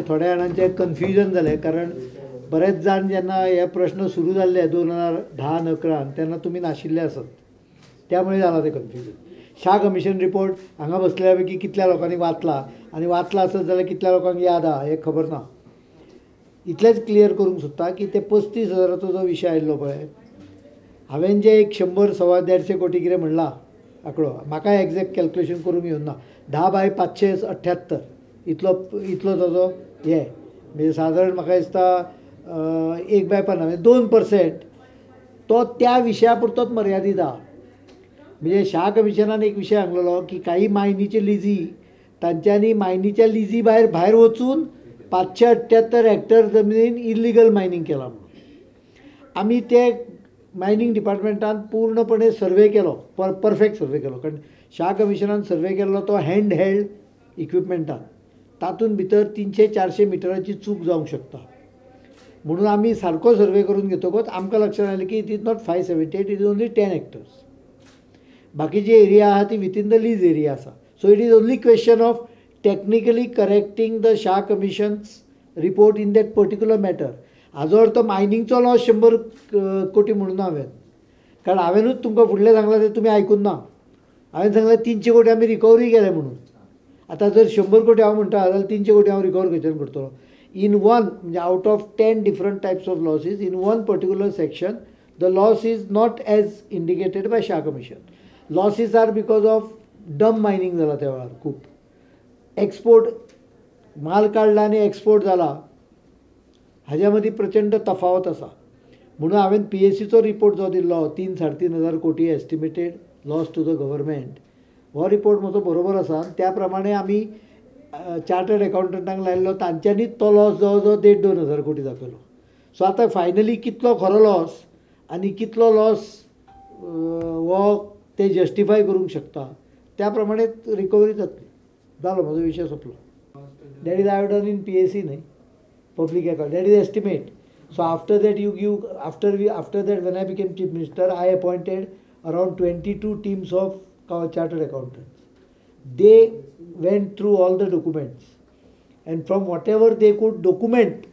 थोड्या जाणांचे कन्फ्युजन जालें कारण बरेच जाण जेन्ना हे प्रश्न सुरू जाल्ले 2010-11 तेन्ना तुमी नाशिल्ले आसत, त्यामुळे जाला ते कन्फ्युजन. शाह कमिशन रिपोर्ट हांगा बसलेल्या पैकी कितल्या लोकांनी वाचला आनी वाचला आसत जाल्यार कितल्या लोकांक याद आहा हें खबर ना. इतलेंच क्लियर करूंक सोदता की ते 35,000चो जो विशय आयिल्लो पळय, हांवें जे एक 100-125 कोटी कितें म्हणला आंकडो, म्हाका एक्झॅक्ट कॅल्क्युलेशन करूंक येवना, 10/578 इतलो ताजो हे म्हणजे सादारण म्हाका दिसता 1/50 म्हणजे 2% तो त्या विशया पुरतोच मर्यादीत आहा. म्हणजे शाह कमिशनान एक विशय सांगलेलो की काही मायनीचे लिजी तांच्यांनी मायनीच्या लिजी भायर वचून 578 हेक्टर जमनीन इल्लिगल मायनींग केलां म्हणून. आमी ते मायनींग डिपार्टमेंटान पूर्णपणे सर्वे केलो, परफेक्ट सर्वे केलो, कारण शाह कमिशनान सर्वे केल्लो तो हँड हेल्ड इक्विपमेंटान, तातूंत भितर 300-400 मिटराची चूक जावंक शकता. म्हणून आमी सारको सर्वे करून घेतकूच आमकां लक्षांत आयलें की it is not 578, it is only 10 hectares. बाकीची एरिया आहा ती विथीन द लीज एरिया आसा. So it is only question of technically correcting the Shah commission's report in that particular matter. हाजो अर्थ मायनिंगचो लॉस 100 कोटी म्हणून हांवें, कारण हांवेनूच तुमकां फुडलें सांगलां तें तुमी आयकून ना. हांवें सांगलें 300 कोटी आमी रिकवरी केले म्हणून. आतां जर 100 कोटी हांव म्हणटा जाल्यार 300 कोटी हांव रिकवर खंयच्यान करतलो. इन वन म्हणजे out of 10 different types of losses in one particular section the loss is not as indicated by Shah commission. Losses are because of dump mining जाला त्या वेळार खूब. एक्सपोर्ट माल काडला आनी एक्सपोर्ट जाला हाज्या मदीं प्रचंड तफावत आसा. म्हणून हांवें PSCचो रिपोर्ट जो दिल्लो 3-3.5 कोटी estimated loss to the government, हो रिपोर्ट म्हजो बरोबर आसा. त्या प्रमाणे आमी चार्टर्ड एकावंटंटांक लायिल्लो, तांच्यांनी तो लॉस जवळ जवळ 1.5-2 कोटी दाखयलो. सो आतां फायनली कितलो खरो लॉस आनी कितलो लॉस हो ते जस्टिफाय करूंक शकता त्या प्रमाणे रिकवरी जातली. जालो म्हजो विशय सोंपलो. That is I done in PSC न्हय, public account, that is estimate. So after that you give, after that when I became chief minister, I appointed around 22 teams of chartered accountants. They went through all the documents, and from whatever they could document,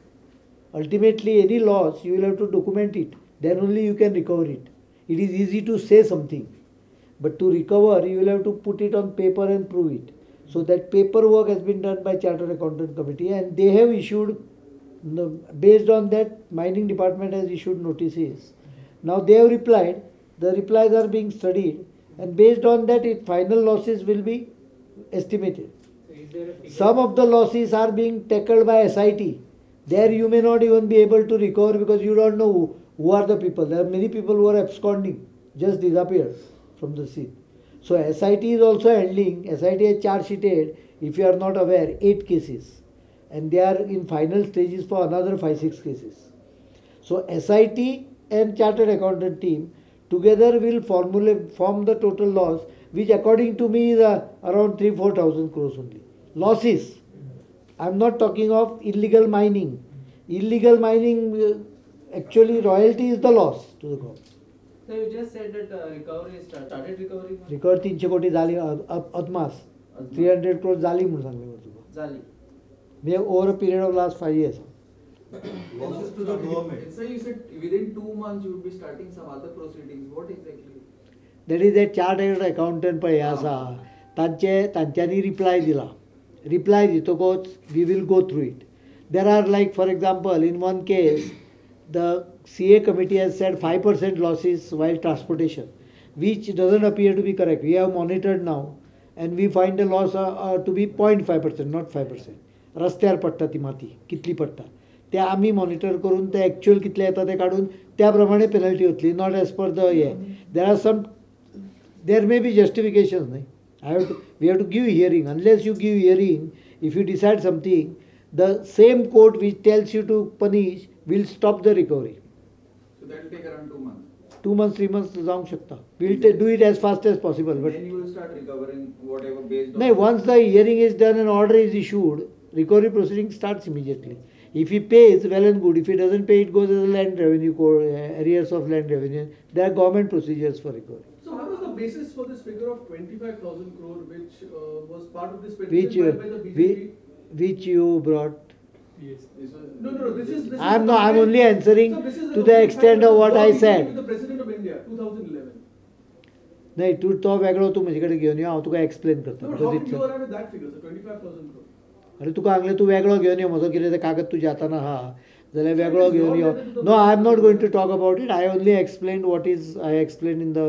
ultimately any loss you will have to document it, then only you can recover it. It is easy to say something, but to recover you will have to put it on paper and prove it. So that paperwork has been done by chartered accountant committee, and they have issued, based on that, mining department has issued notices. Now they have replied, the replies are being studied, and based on that final losses will be estimated. Some of the losses are being tackled by SIT. There you may not even be able to recover because you don't know who are the people. There are many people who are absconding, just disappeared from the scene. So SIT is also handling, SIT has charge sheeted, if you are not aware, 8 cases. And they are in final stages for another 5-6 cases. So SIT and chartered accountant team together will form the total loss, which according to me is around 3,000-4,000 crores only. Losses. I am not talking of illegal mining. Illegal mining, actually royalty is the loss to the government. So you just said that recovery started recovery. Recover 300 कोटी झाली अदमास, 300 crores झाली म्हणून सांगले तुका. झाली. We have over a period of last 5 years. Losses to the government. So you said within 2 months you would be starting some other proceedings. What exactly? That is that chartered accountant पळय आसा तांच्यांनी reply दिला. Reply दितकूच we will go through it. There are, like for example, in one case the CA committee has said 5% losses while transportation, which doesn't appear to be correct. We have monitored now and we find the loss to be 0.5%, not 5%. रस्त्यार पडटा ती माती कितली पडटा ते आमी monitor करून ते एक्च्युअल कितले येता ते काडून त्या प्रमाणे पेनल्टी वतली, नॉट एज पर द हे. देर मे बी जस्टिफिकेशन न्हय. We have to give hearing. Unless you give hearing, if you decide something, the same court which tells you to punish will stop the recovery. So that will take around 2 months. 2 months, 3 months जावंक शकता. We'll do it as fast as possible. But then you will start recovering whatever based on. No, once the hearing is done and order is issued, recovery proceeding starts immediately. If he pays, well and good. If he doesn't pay, it goes as a land revenue code, arrears of land revenue. There are government procedures for recovery. So what was the basis for this figure of 25,000 crore, which was part of this petition by the BJP? Which you brought? Yes. This was. No. This is. I'm only answering So this is to the extent of what I said. With the President of India, 2011. नाही तू तो वेगळो तू म्हजे कडेन घेवन यो हांव तुका एक्सप्लेन करता No, but how did you arrive at that figure? So 25,000 crore. अरे तुका सांगलें तू वेगळो घेवन यो म्हजो कितें ते कागद तुज्या हातान आहा जाल्यार वेगळो घेवन यो no I am not going to talk about it I only explain what is I explain in the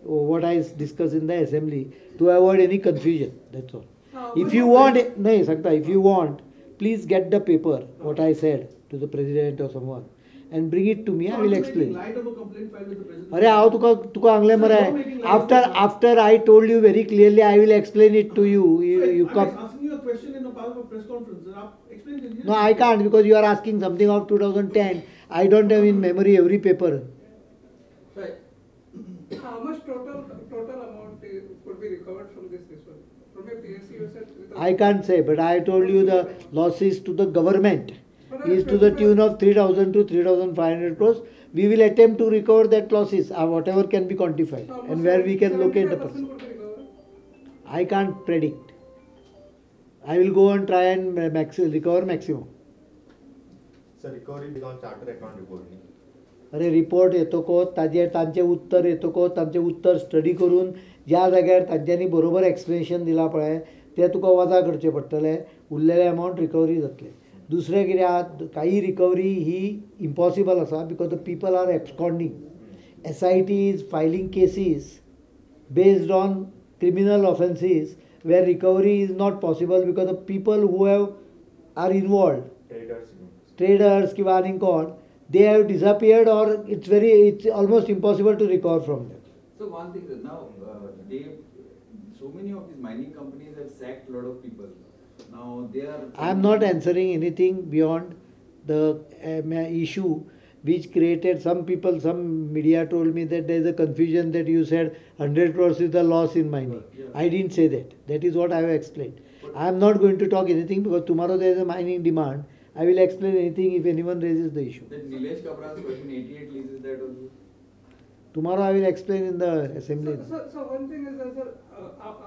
what I discuss in the assembly to avoid any confusion that's all if you want नाही सांगता if you want please get the paper what I said to the president or someone and bring it to me. I will explain. Light of a complaint filed with the president. अरे हांव तुका सांगलें मरे after I told you very clearly I will explain it to you. You I'm come. asking you a question in a part of a press conference. Sir, explain it. No, I can't because you are asking something of 2010. I don't have in memory every paper. Right. How much total amount could be recovered from this one? From a PSC you said. I can't say, but I told you the losses to the government is to the tune of 3,000 to 3,500 crores. We will attempt to recover that losses, whatever can be quantified, and where we can locate the person. Could be recovered. I can't predict. I will go and try and recover maximum. Sir, recovery is on charter account report. अरे report येतो को तांचे उत्तर येतो को तांचे उत्तर study करून ज्या जाग्यार तांच्यांनी बरोबर एक्सप्लेनेशन दिला पळय ते तुका वजा करचे पडटले उरलेले अमावंट रिकवरी जातले दुसरें कितें आहा काही रिकवरी ही इम्पॉसिबल आसा because the people are absconding SIT is filing cases based on criminal offences where recovery is not possible because the people who have are involved traders किंवा आनी कोण they have disappeared or it's almost impossible to recover from them. So one thing is now so many of these mining companies have sacked a lot of people. Now they are. I am not answering anything beyond the issue which created some people, some media told me that there is a confusion that you said 100 crores is the loss in mining. Yeah. I didn't say that. That is what I have explained. I am not going to talk anything because tomorrow there is a mining demand. I will explain anything if anyone raises the issue. That Nilesh Kapra's question 88 leases that also. Tomorrow I will explain in the assembly. So one thing is that, sir,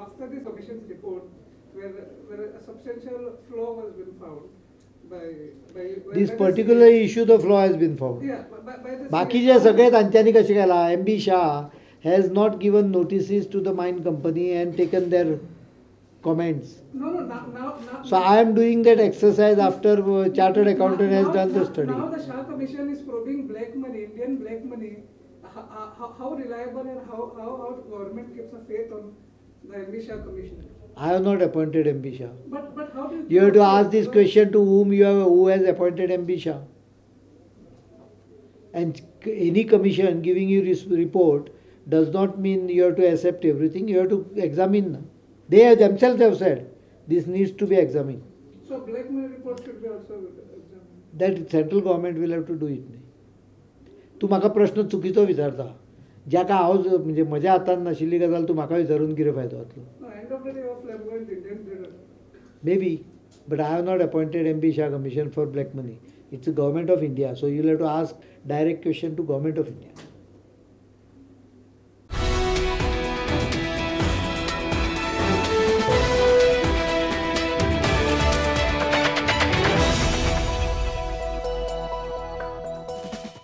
after this commission's report, where a substantial flaw has been found by This particular issue the flaw has been found. Yeah, by the बाकीचे सगळे तांच्यांनी कशें केलां MB Shah has not given notices to the mine company and taken their comments. No, now. So I am doing that exercise after chartered accountant has done the study. Now the Shah Commission is probing black money, Indian black money. How reliable and how government keeps a faith on the MB Shah Commission? I have not appointed MB Shah. But how do You have to ask this question to who has appointed MB Shah. And any commission giving you this report does not mean you have to accept everything. You have to examine them. They themselves have said this needs to be examined. So black money report should be also examined. That central government will have to do it. तूं म्हाका प्रश्न चुकीचो विचारता ज्याका हांव म्हणजे म्हज्या हातान नाशिल्ली गजाल तूं म्हाका विचारून कितें फायदो जातलो No, end of the day, of flamboyant Indian trader. Maybe, but I have not appointed MB Shah Commission for black money. It's the government of India, so you'll have to ask direct question to government of India.